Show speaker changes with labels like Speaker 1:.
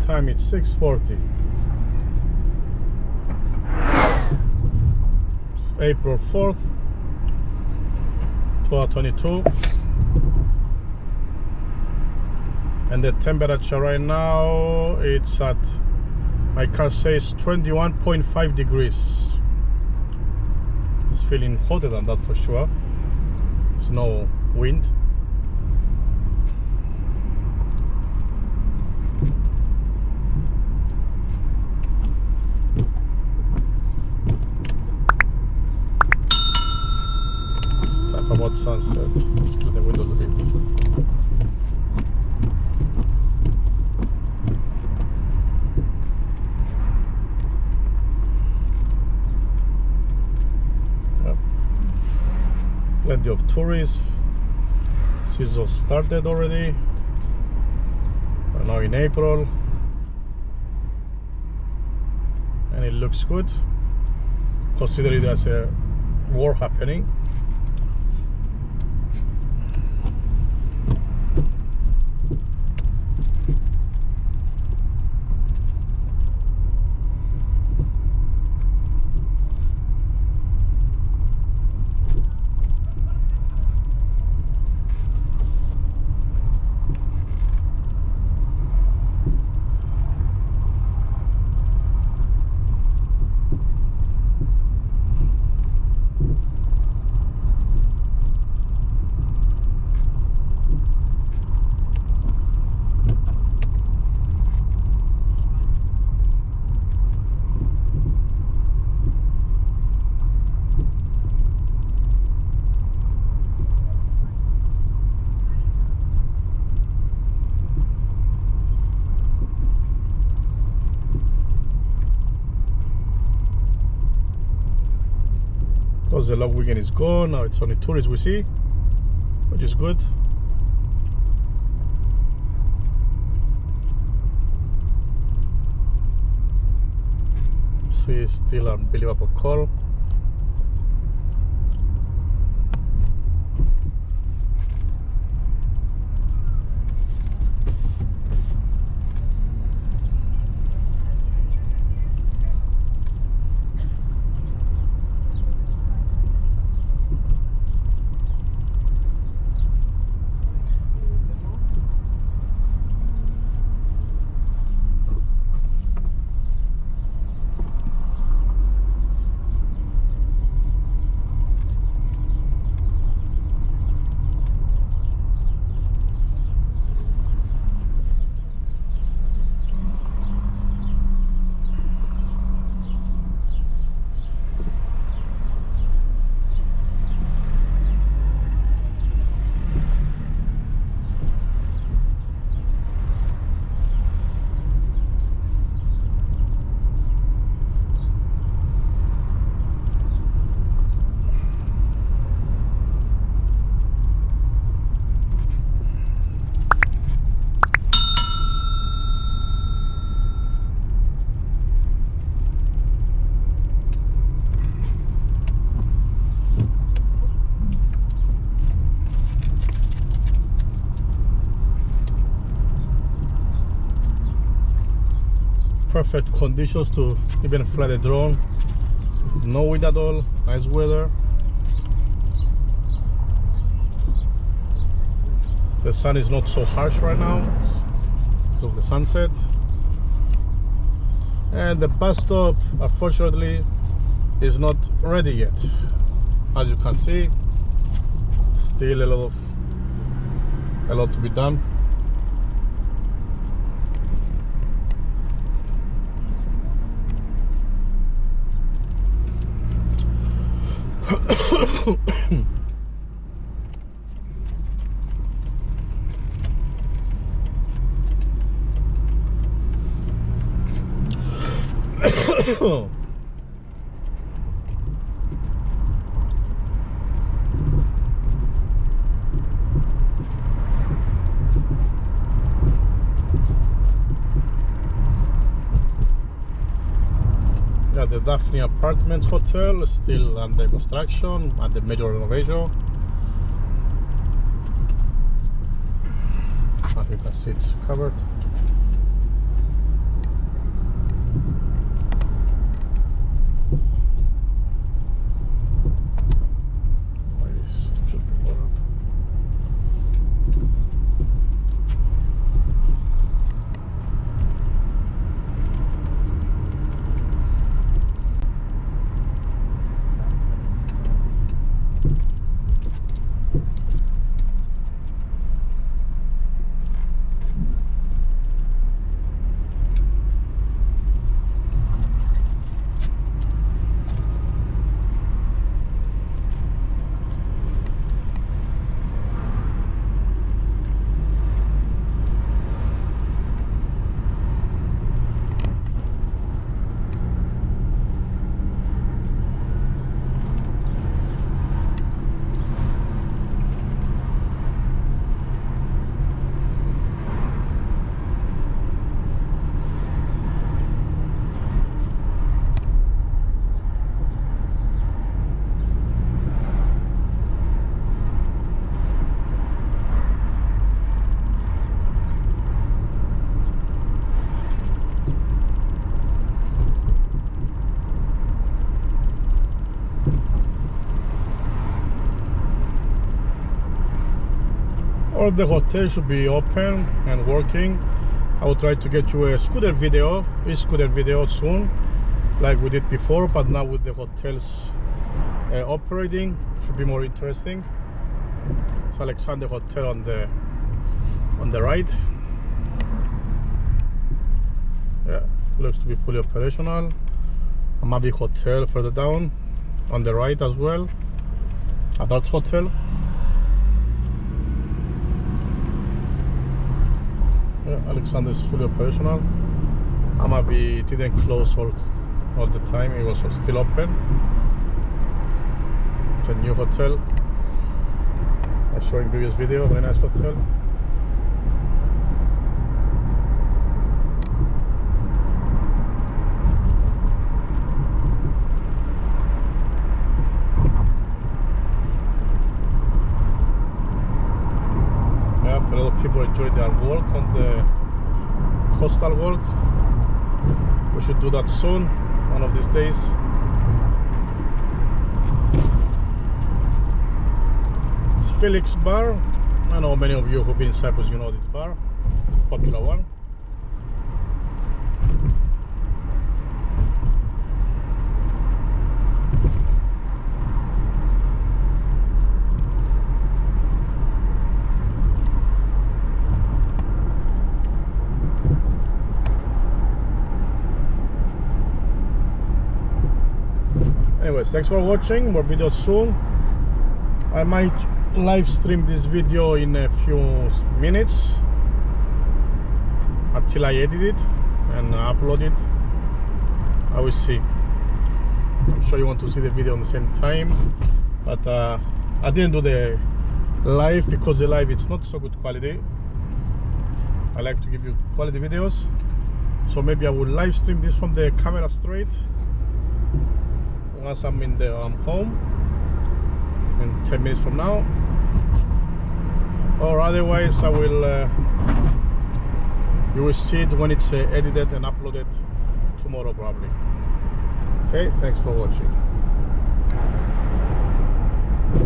Speaker 1: time it's 6:40. April 4th, 2022, and the temperature right now, it's at, my car says 21.5 degrees. It's feeling hotter than that for sure. There's no wind. About sunset. Let's clear the windows a bit. Yep. Plenty of tourists. Season started already. We're now in April, and it looks good, considering there's a war happening. Because the long weekend is gone, now it's only tourists we see, which is good. See, still unbelievable cold. Perfect conditions to even fly the drone. No wind at all, nice weather. The sun is not so harsh right now because of the sunset. And the bus stop, unfortunately, is not ready yet. As you can see, still a lot to be done. The Daphne Apartments Hotel is still under construction and the major renovation. As you can see, it's covered. of the hotels should be open and working. I will try to get you a scooter video, soon, like we did before, but now with the hotels operating, should be more interesting. So Alexander Hotel on the right. Yeah, looks to be fully operational. Amavi Hotel further down on the right as well. Adults Hotel. Yeah, Alexander is fully operational. Amavi didn't close all the time, it was still open. It's a new hotel. I showed in previous video, very nice hotel. Yeah, a lot of people enjoy their walk on the coastal walk. We should do that soon, one of these days. It's Felix Bar. I know many of you who've been in Cyprus, you know this bar. It's a popular one. Anyways, thanks for watching. More videos soon. I might live stream this video in a few minutes until I edit it and upload it. I will see. I'm sure you want to see the video on the same time, but I didn't do the live because the live it's not so good quality. I like to give you quality videos, so maybe I will live stream this from the camera straight once I'm home in 10 minutes from now, or otherwise I will you will see it when it's edited and uploaded tomorrow probably. Okay, thanks for watching.